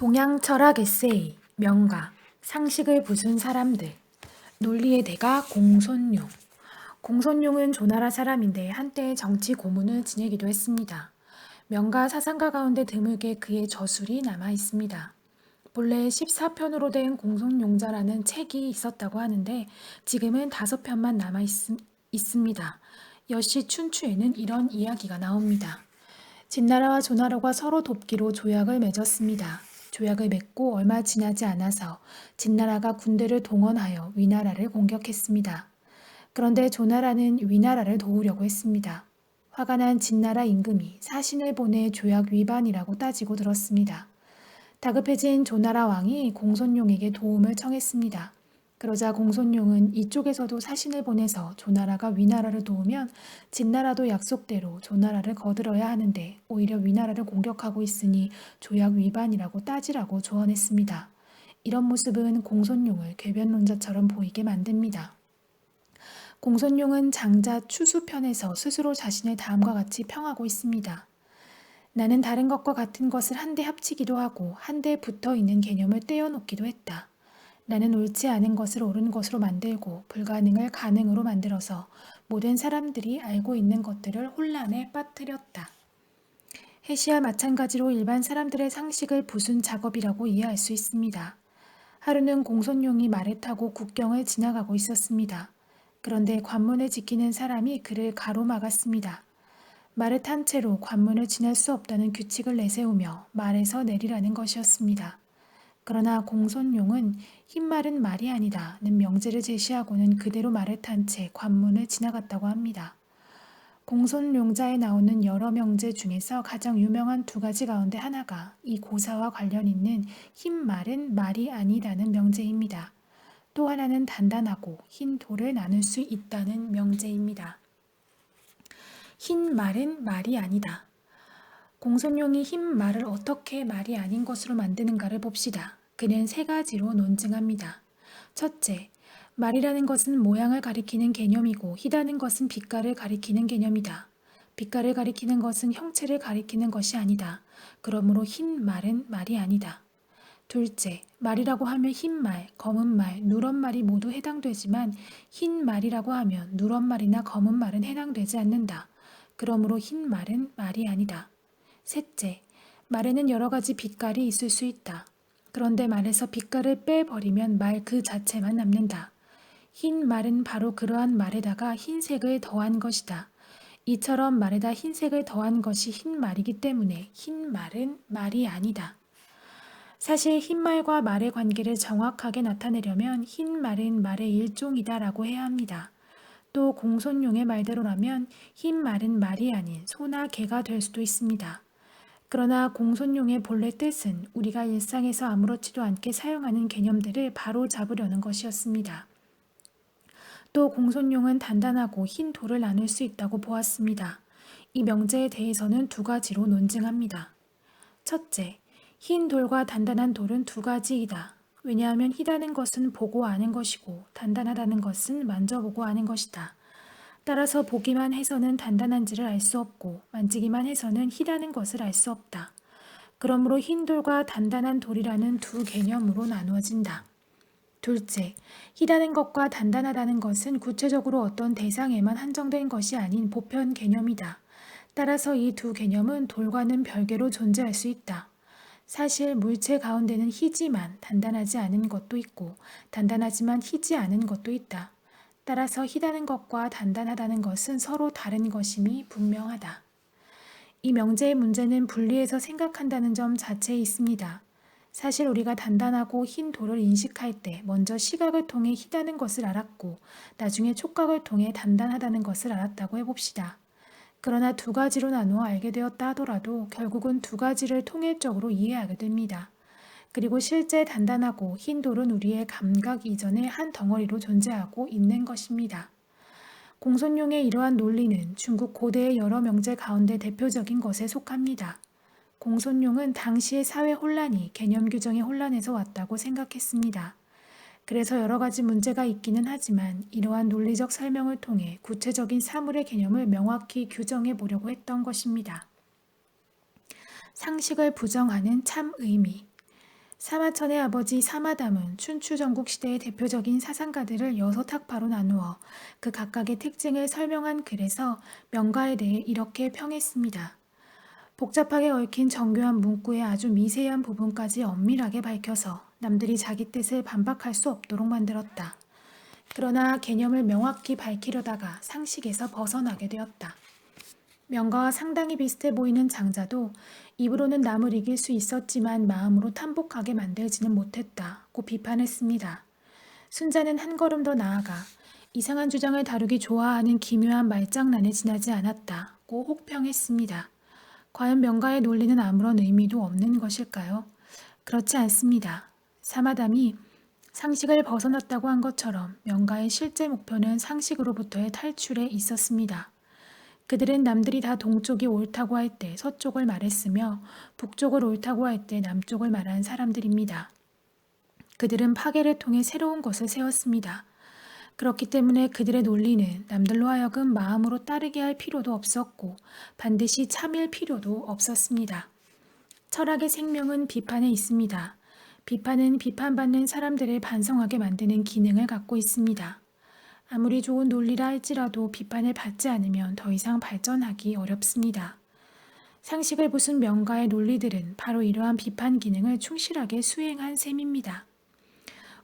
동양 철학 에세이, 명가, 상식을 부순 사람들, 논리의 대가 공손용. 공손용은 조나라 사람인데 한때 정치 고문을 지내기도 했습니다. 명가 사상가 가운데 드물게 그의 저술이 남아 있습니다. 본래 14편으로 된 공손용자라는 책이 있었다고 하는데 지금은 5편만 남아 있습니다. 여시 춘추에는 이런 이야기가 나옵니다. 진나라와 조나라가 서로 돕기로 조약을 맺었습니다. 조약을 맺고 얼마 지나지 않아서 진나라가 군대를 동원하여 위나라를 공격했습니다. 그런데 조나라는 위나라를 도우려고 했습니다. 화가 난 진나라 임금이 사신을 보내 조약 위반이라고 따지고 들었습니다. 다급해진 조나라 왕이 공손용에게 도움을 청했습니다. 그러자 공손용은 이쪽에서도 사신을 보내서 조나라가 위나라를 도우면 진나라도 약속대로 조나라를 거들어야 하는데 오히려 위나라를 공격하고 있으니 조약 위반이라고 따지라고 조언했습니다. 이런 모습은 공손용을 궤변론자처럼 보이게 만듭니다. 공손용은 장자 추수편에서 스스로 자신을 다음과 같이 평하고 있습니다. 나는 다른 것과 같은 것을 한데 합치기도 하고 한데 붙어 있는 개념을 떼어놓기도 했다. 나는 옳지 않은 것을 옳은 것으로 만들고 불가능을 가능으로 만들어서 모든 사람들이 알고 있는 것들을 혼란에 빠뜨렸다. 해시와 마찬가지로 일반 사람들의 상식을 부순 작업이라고 이해할 수 있습니다. 하루는 공손용이 말을 타고 국경을 지나가고 있었습니다. 그런데 관문을 지키는 사람이 그를 가로막았습니다. 말을 탄 채로 관문을 지날 수 없다는 규칙을 내세우며 말에서 내리라는 것이었습니다. 그러나 공손용은 흰 말은 말이 아니다는 명제를 제시하고는 그대로 말을 탄 채 관문을 지나갔다고 합니다. 공손용자에 나오는 여러 명제 중에서 가장 유명한 2가지 가운데 하나가 이 고사와 관련 있는 흰 말은 말이 아니다는 명제입니다. 또 하나는 단단하고 흰 돌을 나눌 수 있다는 명제입니다. 흰 말은 말이 아니다. 공손용이 흰 말을 어떻게 말이 아닌 것으로 만드는가를 봅시다. 그는 3가지로 논증합니다. 첫째, 말이라는 것은 모양을 가리키는 개념이고 희다는 것은 빛깔을 가리키는 개념이다. 빛깔을 가리키는 것은 형체를 가리키는 것이 아니다. 그러므로 흰 말은 말이 아니다. 둘째, 말이라고 하면 흰 말, 검은 말, 누런 말이 모두 해당되지만 흰 말이라고 하면 누런 말이나 검은 말은 해당되지 않는다. 그러므로 흰 말은 말이 아니다. 셋째, 말에는 여러 가지 빛깔이 있을 수 있다. 그런데 말에서 빛깔을 빼버리면 말 그 자체만 남는다. 흰 말은 바로 그러한 말에다가 흰색을 더한 것이다. 이처럼 말에다 흰색을 더한 것이 흰 말이기 때문에 흰 말은 말이 아니다. 사실 흰 말과 말의 관계를 정확하게 나타내려면 흰 말은 말의 일종이다라고 해야 합니다. 또 공손용의 말대로라면 흰 말은 말이 아닌 소나 개가 될 수도 있습니다. 그러나 공손용의 본래 뜻은 우리가 일상에서 아무렇지도 않게 사용하는 개념들을 바로 잡으려는 것이었습니다. 또 공손용은 단단하고 흰 돌을 나눌 수 있다고 보았습니다. 이 명제에 대해서는 2가지로 논증합니다. 첫째, 흰 돌과 단단한 돌은 2가지이다. 왜냐하면 희다는 것은 보고 아는 것이고 단단하다는 것은 만져보고 아는 것이다. 따라서 보기만 해서는 단단한지를 알 수 없고 만지기만 해서는 희다는 것을 알 수 없다. 그러므로 흰 돌과 단단한 돌이라는 2 개념으로 나누어진다. 둘째, 희다는 것과 단단하다는 것은 구체적으로 어떤 대상에만 한정된 것이 아닌 보편 개념이다. 따라서 이 2 개념은 돌과는 별개로 존재할 수 있다. 사실 물체 가운데는 희지만 단단하지 않은 것도 있고 단단하지만 희지 않은 것도 있다. 따라서 희다는 것과 단단하다는 것은 서로 다른 것임이 분명하다. 이 명제의 문제는 분리해서 생각한다는 점 자체에 있습니다. 사실 우리가 단단하고 흰 돌을 인식할 때 먼저 시각을 통해 희다는 것을 알았고 나중에 촉각을 통해 단단하다는 것을 알았다고 해봅시다. 그러나 2가지로 나누어 알게 되었다 하더라도 결국은 2가지를 통일적으로 이해하게 됩니다. 그리고 실제 단단하고 흰 돌은 우리의 감각 이전의 한 덩어리로 존재하고 있는 것입니다. 공손용의 이러한 논리는 중국 고대의 여러 명제 가운데 대표적인 것에 속합니다. 공손용은 당시의 사회 혼란이 개념 규정의 혼란에서 왔다고 생각했습니다. 그래서 여러 가지 문제가 있기는 하지만 이러한 논리적 설명을 통해 구체적인 사물의 개념을 명확히 규정해 보려고 했던 것입니다. 상식을 부정하는 참 의미. 사마천의 아버지 사마담은 춘추 전국 시대의 대표적인 사상가들을 6학파로 나누어 그 각각의 특징을 설명한 글에서 명가에 대해 이렇게 평했습니다. 복잡하게 얽힌 정교한 문구의 아주 미세한 부분까지 엄밀하게 밝혀서 남들이 자기 뜻을 반박할 수 없도록 만들었다. 그러나 개념을 명확히 밝히려다가 상식에서 벗어나게 되었다. 명가와 상당히 비슷해 보이는 장자도 입으로는 남을 이길 수 있었지만 마음으로 탐복하게 만들지는 못했다고 비판했습니다. 순자는 한 걸음 더 나아가 이상한 주장을 다루기 좋아하는 기묘한 말장난에 지나지 않았다고 혹평했습니다. 과연 명가의 논리는 아무런 의미도 없는 것일까요? 그렇지 않습니다. 사마담이 상식을 벗어났다고 한 것처럼 명가의 실제 목표는 상식으로부터의 탈출에 있었습니다. 그들은 남들이 다 동쪽이 옳다고 할 때 서쪽을 말했으며 북쪽을 옳다고 할 때 남쪽을 말한 사람들입니다. 그들은 파괴를 통해 새로운 것을 세웠습니다. 그렇기 때문에 그들의 논리는 남들로 하여금 마음으로 따르게 할 필요도 없었고 반드시 참일 필요도 없었습니다. 철학의 생명은 비판에 있습니다. 비판은 비판받는 사람들을 반성하게 만드는 기능을 갖고 있습니다. 아무리 좋은 논리라 할지라도 비판을 받지 않으면 더 이상 발전하기 어렵습니다. 상식을 부순 명가의 논리들은 바로 이러한 비판 기능을 충실하게 수행한 셈입니다.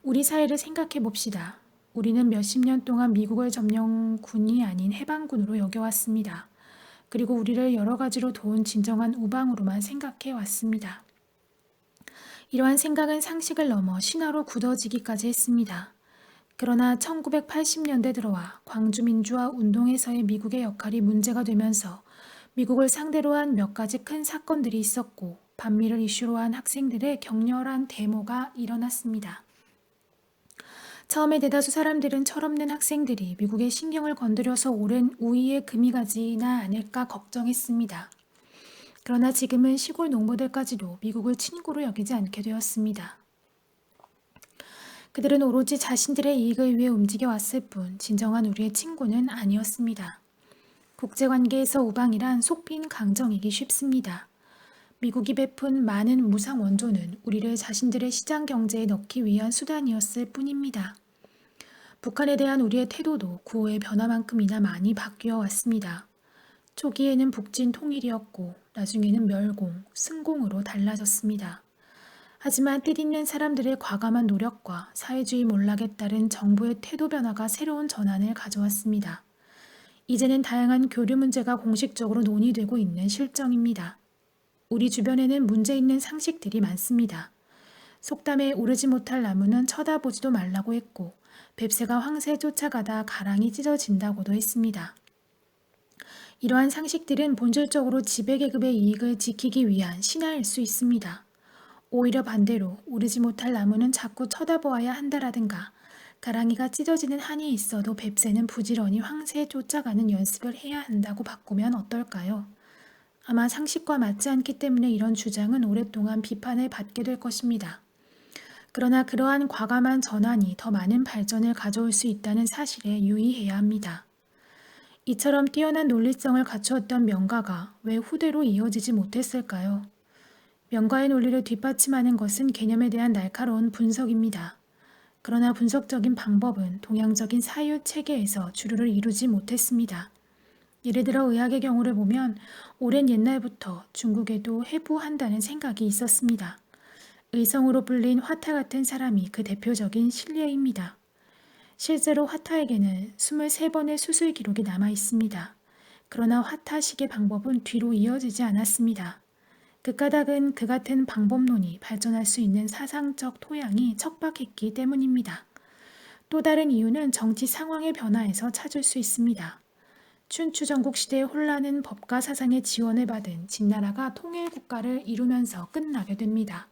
우리 사회를 생각해 봅시다. 우리는 몇십 년 동안 미국을 점령군이 아닌 해방군으로 여겨왔습니다. 그리고 우리를 여러 가지로 도운 진정한 우방으로만 생각해 왔습니다. 이러한 생각은 상식을 넘어 신화로 굳어지기까지 했습니다. 그러나 1980년대 들어와 광주민주화 운동에서의 미국의 역할이 문제가 되면서 미국을 상대로 한 몇 가지 큰 사건들이 있었고 반미를 이슈로 한 학생들의 격렬한 데모가 일어났습니다. 처음에 대다수 사람들은 철없는 학생들이 미국의 신경을 건드려서 오랜 우위에 금이 가지나 않을까 걱정했습니다. 그러나 지금은 시골 농부들까지도 미국을 친구로 여기지 않게 되었습니다. 그들은 오로지 자신들의 이익을 위해 움직여왔을 뿐 진정한 우리의 친구는 아니었습니다. 국제관계에서 우방이란 속빈 강정이기 쉽습니다. 미국이 베푼 많은 무상 원조는 우리를 자신들의 시장 경제에 넣기 위한 수단이었을 뿐입니다. 북한에 대한 우리의 태도도 구호의 변화만큼이나 많이 바뀌어 왔습니다. 초기에는 북진 통일이었고 나중에는 멸공, 승공으로 달라졌습니다. 하지만 뜻있는 사람들의 과감한 노력과 사회주의 몰락에 따른 정부의 태도 변화가 새로운 전환을 가져왔습니다. 이제는 다양한 교류 문제가 공식적으로 논의되고 있는 실정입니다. 우리 주변에는 문제 있는 상식들이 많습니다. 속담에 오르지 못할 나무는 쳐다보지도 말라고 했고 뱁새가 황새 쫓아가다 가랑이 찢어진다고도 했습니다. 이러한 상식들은 본질적으로 지배계급의 이익을 지키기 위한 신화일 수 있습니다. 오히려 반대로 오르지 못할 나무는 자꾸 쳐다보아야 한다라든가 가랑이가 찢어지는 한이 있어도 뱁새는 부지런히 황새에 쫓아가는 연습을 해야 한다고 바꾸면 어떨까요? 아마 상식과 맞지 않기 때문에 이런 주장은 오랫동안 비판을 받게 될 것입니다. 그러나 그러한 과감한 전환이 더 많은 발전을 가져올 수 있다는 사실에 유의해야 합니다. 이처럼 뛰어난 논리성을 갖추었던 명가가 왜 후대로 이어지지 못했을까요? 명가의 논리를 뒷받침하는 것은 개념에 대한 날카로운 분석입니다. 그러나 분석적인 방법은 동양적인 사유 체계에서 주류를 이루지 못했습니다. 예를 들어 의학의 경우를 보면 오랜 옛날부터 중국에도 해부한다는 생각이 있었습니다. 의성으로 불린 화타 같은 사람이 그 대표적인 실례입니다. 실제로 화타에게는 23번의 수술 기록이 남아 있습니다. 그러나 화타식의 방법은 뒤로 이어지지 않았습니다. 그 까닭은 그 같은 방법론이 발전할 수 있는 사상적 토양이 척박했기 때문입니다. 또 다른 이유는 정치 상황의 변화에서 찾을 수 있습니다. 춘추 전국 시대의 혼란은 법과 사상의 지원을 받은 진나라가 통일국가를 이루면서 끝나게 됩니다.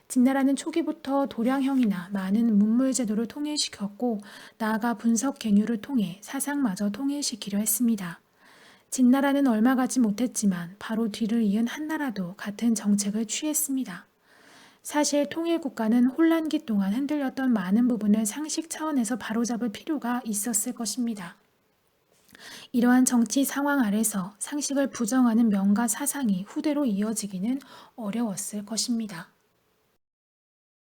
진나라는 초기부터 도량형이나 많은 문물제도를 통일시켰고 나아가 분석 갱유를 통해 사상마저 통일시키려 했습니다. 진나라는 얼마 가지 못했지만 바로 뒤를 이은 한나라도 같은 정책을 취했습니다. 사실 통일국가는 혼란기 동안 흔들렸던 많은 부분을 상식 차원에서 바로잡을 필요가 있었을 것입니다. 이러한 정치 상황 아래서 상식을 부정하는 명가 사상이 후대로 이어지기는 어려웠을 것입니다.